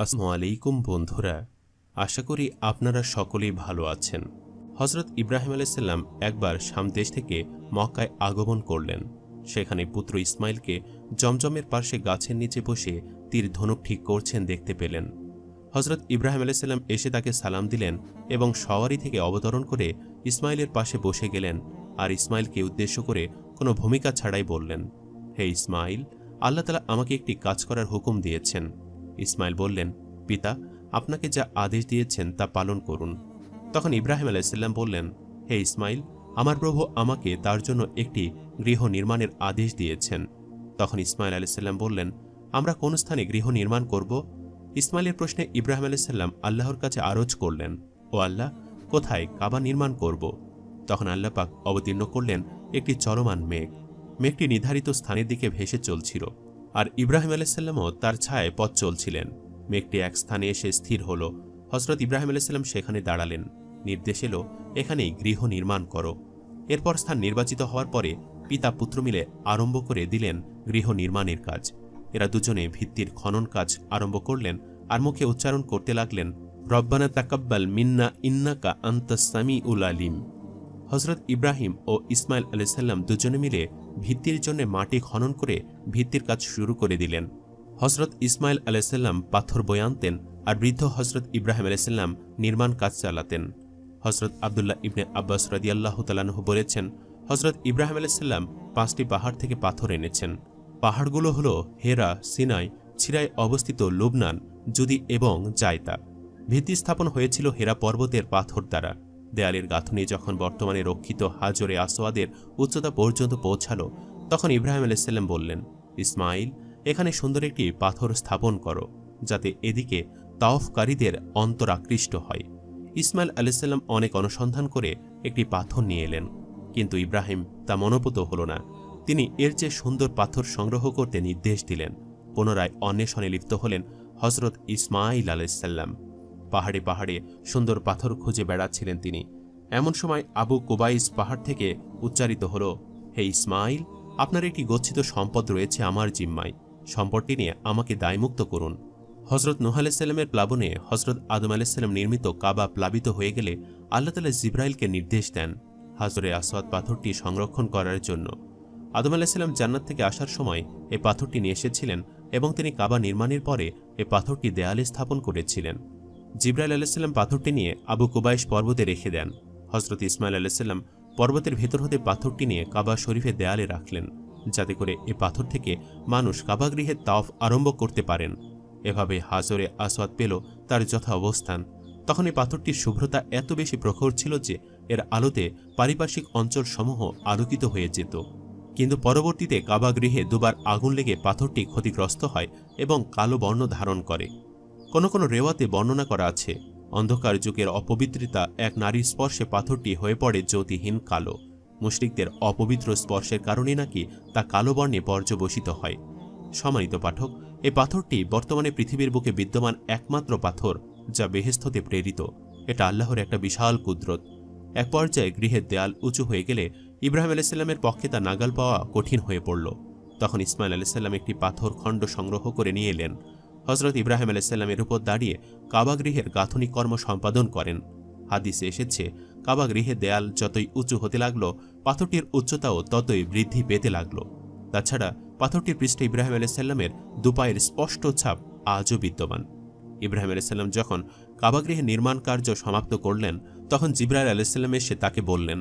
আসসালামু আলাইকুম বন্ধুরা, আশা করি আপনারা সকলেই ভালো আছেন। হজরত ইব্রাহিম আলাইসাল্লাম একবার শাম দেশ থেকে মক্কায় আগমন করলেন। সেখানে পুত্র ইসমাইলকে জমজমের পাশে গাছের নিচে বসে তীর ধনুক ঠিক করছেন দেখতে পেলেন। হজরত ইব্রাহিম আলাইসাল্লাম এসে তাকে সালাম দিলেন এবং সওয়ারি থেকে অবতরণ করে ইসমাইলের পাশে বসে গেলেন আর ইসমাইলকে উদ্দেশ্য করে কোনো ভূমিকা ছাড়াই বললেন, হে ইসমাইল, আল্লাহ তাআলা আমাকে একটি কাজ করার হুকুম দিয়েছেন। ইসমাইল বললেন, পিতা, আপনাকে যা আদেশ দিয়েছেন তা পালন করুন। তখন ইব্রাহিম আলাইসাল্লাম বললেন, হে ইসমাইল, আমার প্রভু আমাকে তার জন্য একটি গৃহ নির্মাণের আদেশ দিয়েছেন। তখন ইসমাইল আলাইসাল্লাম বললেন, আমরা কোন স্থানে গৃহ নির্মাণ করব? ইসমাইলের প্রশ্নে ইব্রাহিম আলাইসাল্লাম আল্লাহর কাছে আরজ করলেন, ও আল্লাহ, কোথায় কাবা নির্মাণ করব? তখন আল্লাহ পাক অবতীর্ণ করলেন একটি চলমান মেঘ। মেঘটি নির্ধারিত স্থানের দিকে ভেসে চলছিল আর ইব্রাহিম আলাইসাল্লামও তার ছায়ায় পথ চলছিলেন। মেঘটি এক স্থানে এসে স্থির হল। হজরত ইব্রাহিম আলাইসাল্লাম সেখানে দাঁড়ালেন। নির্দেশ এলো, এখানেই গৃহ নির্মাণ করো। এরপর স্থান নির্বাচিত হওয়ার পরে পিতা পুত্র মিলে আরম্ভ করে দিলেন গৃহ নির্মাণের কাজ। এরা দুজনে ভিত্তির খনন কাজ আরম্ভ করলেন আর মুখে উচ্চারণ করতে লাগলেন, রব্বানা তাকাব্বাল মিন্না ইন্নাকা আনতাস সামিউল আলিম। হজরত ইব্রাহিম ও ইসমাইল আলাইসাল্লাম দুজনে মিলে ভিত্তির জন্য মাটি খনন করে ভিত্তির কাজ শুরু করে দিলেন। হজরত ইসমাইল আলাইসাল্লাম পাথর বয়ে আনতেন আর বৃদ্ধ হজরত ইব্রাহিম আলাইসাল্লাম নির্মাণ কাজ চালাতেন। হজরত আবদুল্লাহ ইবনে আব্বাস রাদিয়াল্লাহু তাআলা আনহু বলেছেন, হজরত ইব্রাহিম আলাইসাল্লাম 5টি পাহাড় থেকে পাথর এনেছেন। পাহাড়গুলো হল হেরা, সিনাই, ছিরায় অবস্থিত লুবনান, জুদি এবং জায়তা। ভিত্তি স্থাপন হয়েছিল হেরা পর্বতের পাথর দ্বারা। দেয়ালের গাঁথনি যখন বর্তমানে রক্ষিত হাজরে আসওয়াদের উচ্চতা পর্যন্ত পৌঁছালো, তখন ইব্রাহিম আলাইসাল্লাম বললেন, ইসমাইল, এখানে সুন্দর একটি পাথর স্থাপন করো, যাতে এদিকে তাওফকারীদের অন্তর আকৃষ্ট হয়। ইসমাইল আলাইসাল্লাম অনেক অনুসন্ধান করে একটি পাথর নিয়ে এলেন, কিন্তু ইব্রাহিম তা মনোপুত হল না। তিনি এর চেয়ে সুন্দর পাথর সংগ্রহ করতে নির্দেশ দিলেন। পুনরায় অন্বেষণে লিপ্ত হলেন হজরত ইসমাইল আলাইসাল্লাম। পাহাড়ে পাহাড়ে সুন্দর পাথর খুঁজে বেড়াচ্ছিলেন তিনি। এমন সময় আবু কুবাইস পাহাড় থেকে উচ্চারিত হল, হে ইসমাইল, আপনার একটি গচ্ছিত সম্পদ রয়েছে আমার জিম্মায়। সম্পদটি নিয়ে আমাকে দায়মুক্ত করুন। হজরত নূহ আলাইসাল্লামের প্লাবনে হজরত আদম আলাইসাল্লাম নির্মিত কাবা প্লাবিত হয়ে গেলে আল্লাহ তাআলা জিবরাইলকে নির্দেশ দেন হাজরে আসওয়াদ পাথরটি সংরক্ষণ করার জন্য। আদম আলাইসাল্লাম জান্নাত থেকে আসার সময় এই পাথরটি নিয়ে এসেছিলেন এবং তিনি কাবা নির্মাণের পরে এই পাথরটি দেয়ালে স্থাপন করেছিলেন। জিবরাইল আলাইসাল্লাম পাথরটি নিয়ে আবু কুবাইস পর্বতে রেখে দেন। হজরত ইসমাইল আলাইসাল্লাম পর্বতের ভেতর হতে পাথরটি নিয়ে কাবা শরীফের দেয়ালে রাখলেন, যাতে করে এ পাথর থেকে মানুষ কাবাগৃহে তাওয়াফ আরম্ভ করতে পারেন। এভাবে হাজরে আসওয়াদ পেল তার যথা অবস্থান। তখন এই পাথরটির শুভ্রতা এত বেশি প্রখর ছিল যে এর আলোতে পারিপার্শ্বিক অঞ্চলসমূহ আলোকিত হয়ে যেত। কিন্তু পরবর্তীতে কাবাগৃহে দুবার আগুন লেগে পাথরটি ক্ষতিগ্রস্ত হয় এবং কালো বর্ণ ধারণ করে। কোনো কোনো রেওয়াতে বর্ণনা করা আছে, অন্ধকার যুগের অপবিত্রতা এক নারীর স্পর্শে পাথরটি হয়ে পড়ে জ্যোতিহীন কালো। মুশরিকদের অপবিত্র স্পর্শের কারণে নাকি তা কালো বর্ণে পর্যবসিত হয়। সম্মানিত পাঠক, এই পাথরটি বর্তমানে পৃথিবীর বুকে বিদ্যমান একমাত্র পাথর যা বেহেশত হতে প্রেরিত। এটা আল্লাহর একটা বিশাল কুদরত। এক পর্যায়ে গৃহের দেয়াল উঁচু হয়ে গেলে ইব্রাহিম আলাইসাল্লামের পক্ষে তা নাগাল পাওয়া কঠিন হয়ে পড়ল। তখন ইসমাইল আলাইসাল্লাম একটি পাথর খণ্ড সংগ্রহ করে নিয়ে এলেন। হজরত ইব্রাহিম আলাইসাল্লামের উপর দাঁড়িয়ে কাবাগৃহের গাঁথনি কর্ম সম্পাদন করেন। হাদিসে এসেছে, কাবাগৃহের দেয়াল যতই উঁচু হতে লাগল, পাথরটির উচ্চতাও ততই বৃদ্ধি পেতে লাগল। তাছাড়া পাথরটির পৃষ্ঠে ইব্রাহিম আলাইসাল্লামের দুপায়ের স্পষ্ট ছাপ আজও বিদ্যমান। ইব্রাহিম আলাইসাল্লাম যখন কাবাগৃহের নির্মাণ কার্য সমাপ্ত করলেন, তখন জিবরাইল আলাইসাল্লাম এসে তাকে বললেন,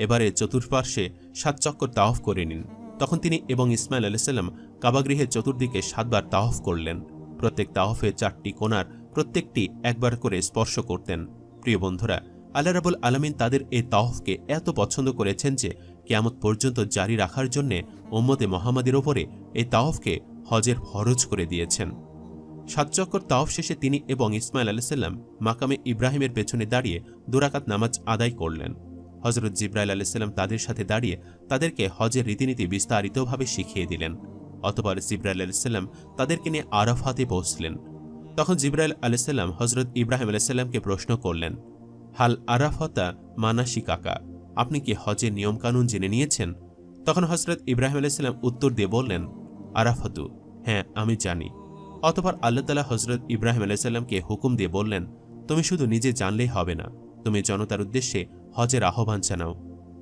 এবারে চতুর্পার্শ্বে 7 চক্কর তাওয়াফ করে নিন। তখন তিনি এবং ইসমাইল আলাইসাল্লাম কাবাগৃহের চতুর্দিকে 7 বার তাওয়াফ করলেন। প্রত্যেক তাওয়াফে 4টি কোণার প্রত্যেকটি একবার করে স্পর্শ করতেন। প্রিয় বন্ধুরা, আল্লাহ রাব্বুল আলামিন তাদের এই তাওয়াফকে এত পছন্দ করেছেন যে কিয়ামত পর্যন্ত জারি রাখার জন্য উম্মতে মুহাম্মাদের ওপরে এই তাওয়াফকে হজের ফরজ করে দিয়েছেন। 7 চক্কর তাওয়াফ শেষে তিনি এবং ইসমাইল আলাইসাল্লাম মাকামে ইব্রাহিমের পেছনে দাঁড়িয়ে 2 রাকাত নামাজ আদায় করলেন। হজরত জিবরাইল আলাইসাল্লাম তাদের সাথে দাঁড়িয়ে তাদেরকে হজের রীতিনীতি বিস্তারিতভাবে শিখিয়ে দিলেন। অতঃপর জিবরাইল আলাইসাল্লাম তাদেরকে নিয়ে আরাফাতে পৌঁছলেন। তখন জিবরাইল আলাইসাল্লাম হজরত ইব্রাহিম আলাইসাল্লামকে প্রশ্ন করলেন, হাল আরাফাতা মানাসিকাকা, আপনি কি হজের নিয়মকানুন জেনে নিয়েছেন? তখন হজরত ইব্রাহিম আলাইসাল্লাম উত্তর দিয়ে বললেন, আরাফাতু, হ্যাঁ আমি জানি। অতঃপর আল্লাহ তাআলা হযরত ইব্রাহিম আলাইহিসসালামকে হুকুম দিয়ে বললেন, তুমি শুধু নিজে জানলেই হবে না, তুমি জনতার উদ্দেশ্যে হজের আহ্বান জানাও।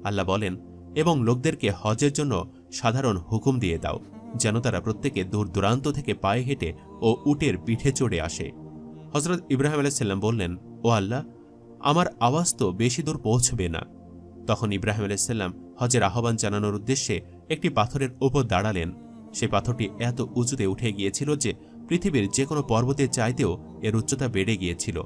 আল্লাহ বলেন, এবং লোকদেরকে হজের জন্য সাধারণ হুকুম দিয়ে দাও, যেন তারা প্রত্যেকে দূর দূরান্ত থেকে পায়ে হেঁটে ও উটের পিঠে চড়ে আসে। হযরত ইব্রাহিম আলাইহিসসালাম বললেন, ও আল্লাহ, আমার আওয়াজ তো বেশি দূর পৌঁছবে না। তখন ইব্রাহিম আলাইহিসসালাম হজের আহ্বান জানানোর উদ্দেশ্যে একটি পাথরের উপর দাঁড়ালেন। সেই পাথরটি এত উঁচুতে উঠে গিয়েছিল যে পৃথিবীর যে কোনো পর্বতের চাইতেও এর উচ্চতা বেড়ে গিয়েছিল।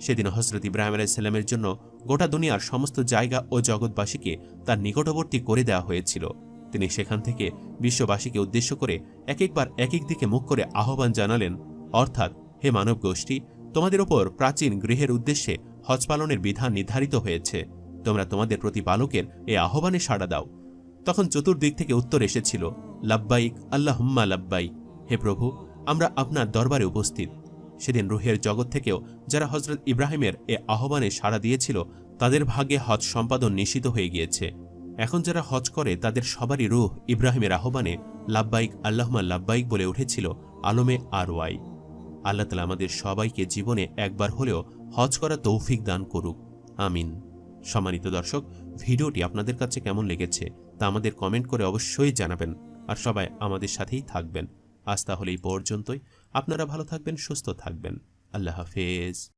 সেদিন হযরত ইব্রাহিম আলাইহিসসালামের জন্য গোটা দুনিয়ার সমস্ত জায়গা ও জগৎবাসীকে তার নিকটবর্তী করে দেওয়া হয়েছিল। তিনি সেখান থেকে বিশ্ববাসীকে উদ্দেশ্য করে এক একবার এক এক দিকে মুখ করে আহ্বান জানালেন, অর্থাৎ, হে মানব গোষ্ঠী, তোমাদের ওপর প্রাচীন গৃহের উদ্দেশ্যে হজ পালনের বিধান নির্ধারিত হয়েছে। তোমরা তোমাদের প্রতিপালকের এ আহ্বানে সাড়া দাও। তখন চতুর্দিক থেকে উত্তর এসেছিল, লাব্বাইক আল্লাহুম্মা লাব্বাইক, হে প্রভু, আমরা আপনার দরবারে উপস্থিত। সেদিন রুহের জগৎ থেকেও যারা হযরত ইব্রাহিমের এ আহ্বানে সাড়া দিয়েছিল তাদের ভাগ্যে হজ সম্পাদন নিশ্চিত হয়ে গিয়েছে। এখন যারা হজ করে তাদের সবারই রুহ ইব্রাহিমের আহ্বানে লাব্বাইক আল্লাহুম্মা লাব্বাইক বলে উঠেছিল আলমে আরওয়াই। আল্লাহ তাআলা আমাদের সবাইকে জীবনে একবার হলেও হজ করা তৌফিক দান করুক, আমিন। সম্মানিত দর্শক, ভিডিওটি আপনাদের কাছে কেমন লেগেছে তা আমাদের কমেন্ট করে অবশ্যই জানাবেন, আর সবাই আমাদের সাথেই থাকবেন। আজ তাহলে এই পর্যন্তই। আপনারা ভালো থাকবেন, সুস্থ থাকবেন। আল্লাহ হাফেজ।